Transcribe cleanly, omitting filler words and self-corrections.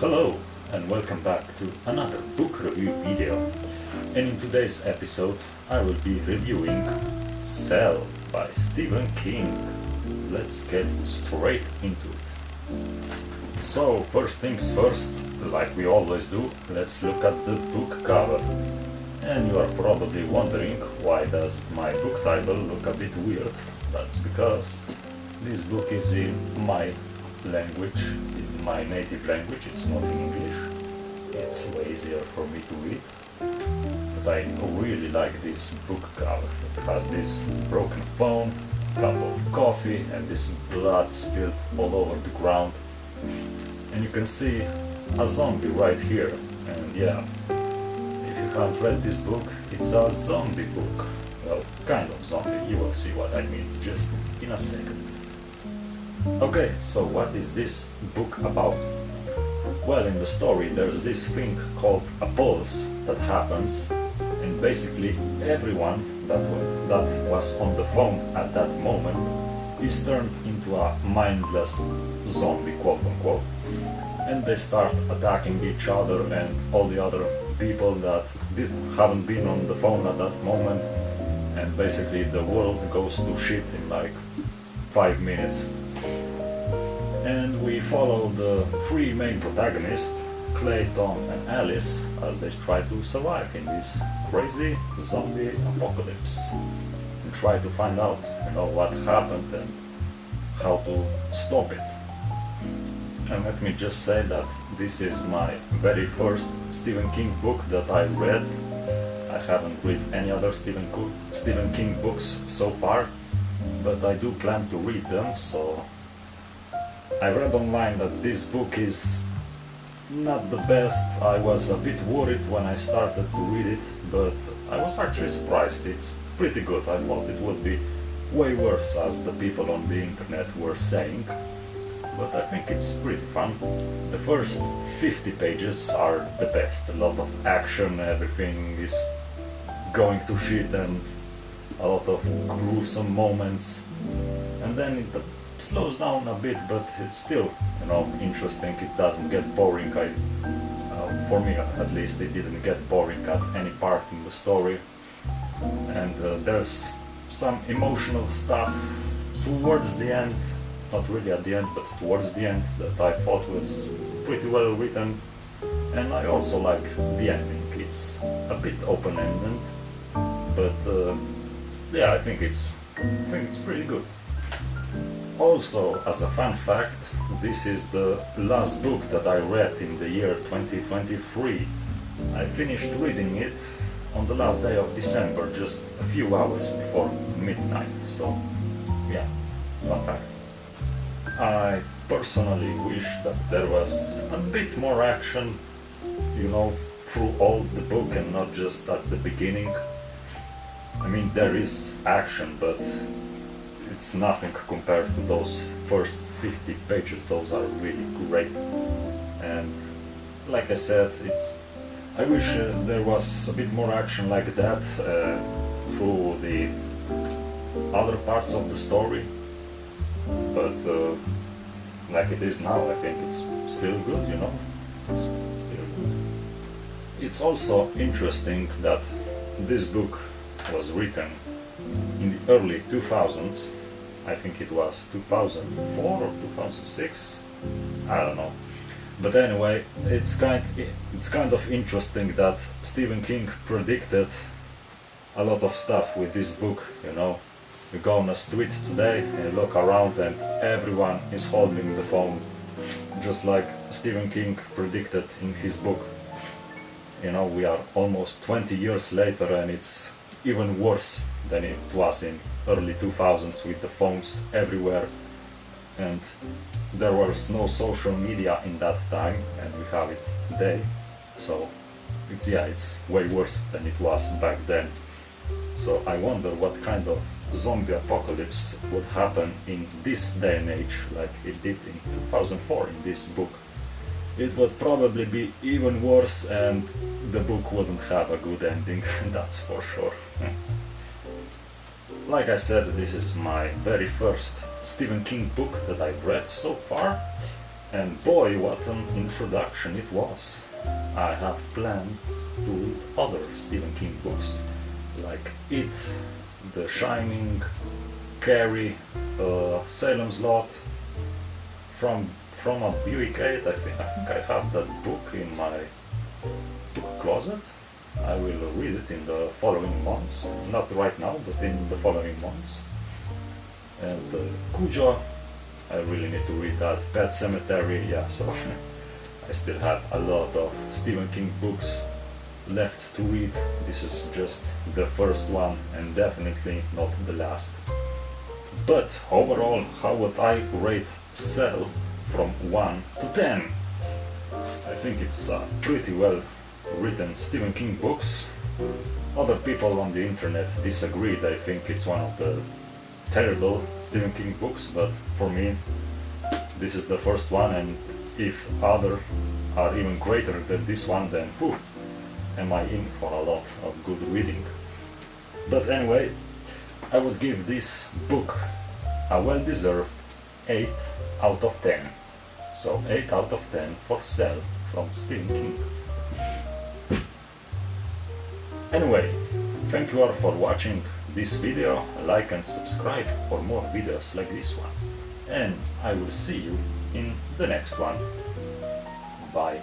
Hello and welcome back to another book review video, and in today's episode I will be reviewing Cell by Stephen King. Let's get straight into it. So first things first, like we always do, let's look at the book cover. And you are probably wondering, why does my book title look a bit weird? That's because this book is in my language, in my native language. It's not in English. It's way easier for me to read. But I really like this book cover. It has this broken phone, cup of coffee, and this blood spilled all over the ground. And you can see a zombie right here. And yeah, if you haven't read this book, it's a zombie book. Well, kind of zombie. You will see what I mean just in a second. Okay, so what is this book about? Well, in the story there's this thing called a pulse that happens, and basically everyone that was on the phone at that moment is turned into a mindless zombie, quote unquote. And they start attacking each other and all the other people that haven't been on the phone at that moment, and basically the world goes to shit in like 5 minutes. And we follow the three main protagonists, Clay, Tom and Alice, as they try to survive in this crazy zombie apocalypse and try to find out, what happened and how to stop it. And let me just say that this is my very first Stephen King book that I read. I haven't read any other Stephen King books so far, but I do plan to read them. So I read online that this book is not the best. I was a bit worried when I started to read it, but I was actually surprised. It's pretty good. I thought it would be way worse, as the people on the internet were saying, but I think it's pretty fun. The first 50 pages are the best. A lot of action, everything is going to shit, and a lot of gruesome moments. And then it slows down a bit, but it's still, interesting. It doesn't get boring. For me, at least, it didn't get boring at any part in the story. And there's some emotional stuff towards the end, not really at the end, but towards the end, that I thought was pretty well written. And I also like the ending. It's a bit open-ended, but yeah, I think it's pretty good. Also, as a fun fact, this is the last book that I read in the year 2023. I finished reading it on the last day of December, just a few hours before midnight. So, yeah, fun fact. I personally wish that there was a bit more action, through all the book and not just at the beginning. I mean, there is action, but it's nothing compared to those first 50 pages. Those are really great. And like I said, I wish there was a bit more action like that through the other parts of the story. But like it is now, I think it's still good, It's still good. It's also interesting that this book was written in the early 2000s. I think it was 2004 or 2006. I don't know. But anyway, it's kind of interesting that Stephen King predicted a lot of stuff with this book. You go on a street today and you look around and everyone is holding the phone, just like Stephen King predicted in his book. We are almost 20 years later and it's even worse than it was in early 2000s with the phones everywhere, and there was no social media in that time, and we have it today. So it's way worse than it was back then. So I wonder what kind of zombie apocalypse would happen in this day and age, like it did in 2004 in this book. It would probably be even worse, and the book wouldn't have a good ending, that's for sure. Like I said, this is my very first Stephen King book that I've read so far, And boy, what an introduction it was. I have plans to read other Stephen King books, like It, The Shining, Carrie, Salem's Lot. From a Buick 8, I think I have that book in my book closet. I will read it in the following months, not right now, but in the following months. And Cujo, I really need to read that. Pet Sematary, yeah, so I still have a lot of Stephen King books left to read. This is just the first one and definitely not the last. But overall, how would I rate Cell from 1 to 10? I think it's pretty well written Stephen King books. Other people on the internet disagreed. I think it's one of the terrible Stephen King books, but for me this is the first one, and if others are even greater than this one, then whew, am I in for a lot of good reading. But anyway, I would give this book a well-deserved 8 out of 10. So 8 out of 10 for Cell from Stephen King. Anyway, thank you all for watching this video. Like and subscribe for more videos like this one. And I will see you in the next one. Bye.